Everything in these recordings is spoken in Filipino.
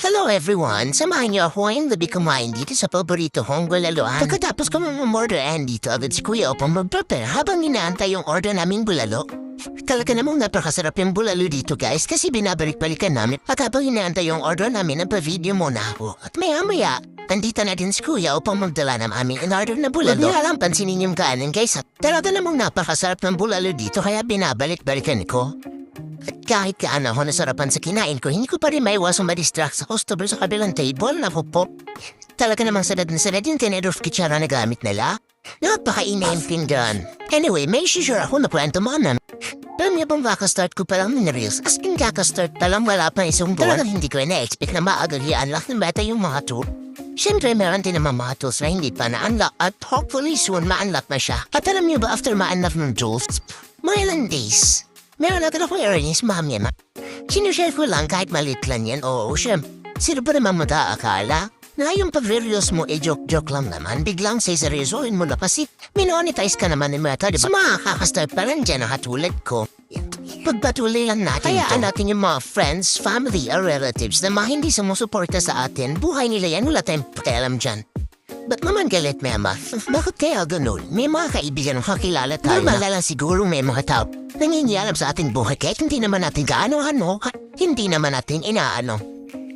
Hello everyone! Samahan niyo ako ngayong gabi kumain dito sa paborito kong bulaluan. Pagkatapos ko mamamorder and dito agad si Kuya upang mag-prepare habang inaantay yung order naming bulalo. Talaga namang napakasarap yung bulalo dito guys kasi binabalik-balikan namin at habang inaantay yung order namin nagpa-video muna ako. At maya-maya, nandito na din si Kuya upang magdala ng aming in-order na bulalo. Huwag niya alam pansinin yung kanin guys at talaga namang napakasarap ng bulalo dito kaya binabalik-balikan ko. At kahit kaano ako nasarapan sa kinain ko, hindi ko pa rin maiwasang ma-distract sa customer sa kabilang table na po. Talaga namang sanad na sanad yung tinero of kitsara na gamit nila. Napaka-inaintindihan. Anyway, may sure ako na kwento manan. Pero may bang kakastart ko palang minereals. As in kakastart palang wala pa isang buwan. Talagang hindi ko na-expect na maagagianlock ng beta yung mga tool. Siyempre, meron din naman mga tools na hindi pa na-unlock at hopefully soon ma-unlock na siya. At alam niyo ba after ma-unlock ng tools, mga ilang days, meron natin ako earnings, mami na. Sinushare ko lang kahit maliit lang yan. Oo, siyempre. Sino pa naman mataakala na yung pag-reels mo joke-joke lang naman, biglang seryosohin mo na kasi minonetize ka naman ng meta, diba? So makakastart pa rin dyan ang katulad ko. Pagpatuloy lang natin hayaan natin yung mga friends, family, or relatives na mga hindi sumusuporta sa atin, buhay nila yan, wala tayong pakialam dyan. Ba't naman galit, Mema? Bakit kaya ganun? May mga kaibigan ng kakilala tayo na lang siguro may mga tao nangingialam sa ating buhay kahit hindi naman natin kaano-ano, hindi naman natin inaano.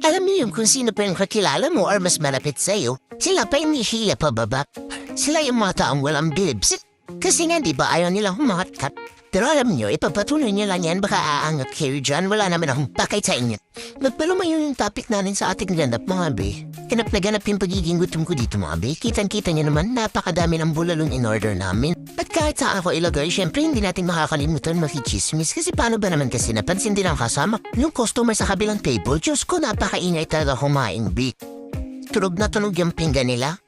Alam niyo yung kung sino pa yung kakilala mo or mas malapit sa'yo, sila pa yung hihila pababa. Sila yung mga taong walang bibs. Kasi nga di ba ayaw nilang humakat. Pero alam niyo, ipapatuloy niyo lang yan, baka aangat kayo dyan, wala naman akong pakay sa inyo. Nagpalumayo yung topic natin sa ating ganap mga be. Ganap na ganap yung pagiging gutom ko dito mga be. Kitang-kita niyo naman, napakadami ng bulalong in-order namin. At kahit saan ako ilagay, syempre hindi natin makakalimutan makichismis. Kasi paano ba naman kasi napansin din ang kasama yung customer sa kabilang table. Diyos ko, napakaingay talaga kumain be. Tunog na tunog yung pinggan nila.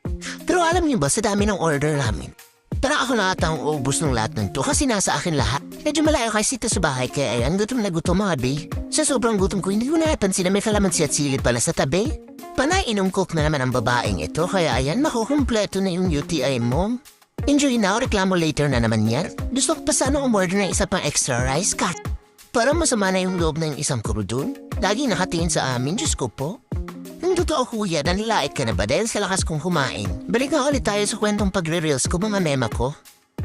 Pero alam niyo ba, sa dami ng order namin, tara ako na atang ubus ng lahat ng to kasi nasa akin lahat. Medyo malayo kasi ito sa bahay kaya ayan, gutom na gutom mga be. Sa sobrang gutom ko, hindi ko napansin na may kalamansi at sili pala sa tabi. Panay inungkok na naman ang babaeng ito kaya ayan, makukumpleto na yung UTI mo. Enjoy now, reklamo later na naman yan. Gusto ko pa sana umorder na isa pang extra rice cut. Para masama na yung loob ng isang kurudun. Lagi nakatingin sa amin, Diyos ko po. Ang totoo kuya, nanlait ka na ba dahil sa lakas kong kumain? Balik na ulit tayo sa kwentong pagre-reels ko mga mema ko.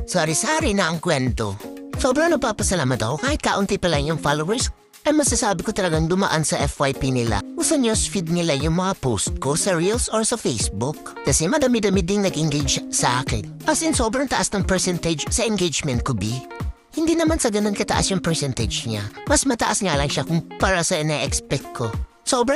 Sorry na ang kwento. Sobrang napapasalamat ako kahit kaunti pa lang yung followers. Ay masasabi ko talagang dumaan sa FYP nila o sa newsfeed nila yung mga post ko sa Reels or sa Facebook. Kasi madami-dami ding nag-engage sa akin. As in sobrang taas ng percentage sa engagement ko, B. Hindi naman sa ganun kataas yung percentage niya. Mas mataas nga lang siya kung para sa na-expect ko. Sobrang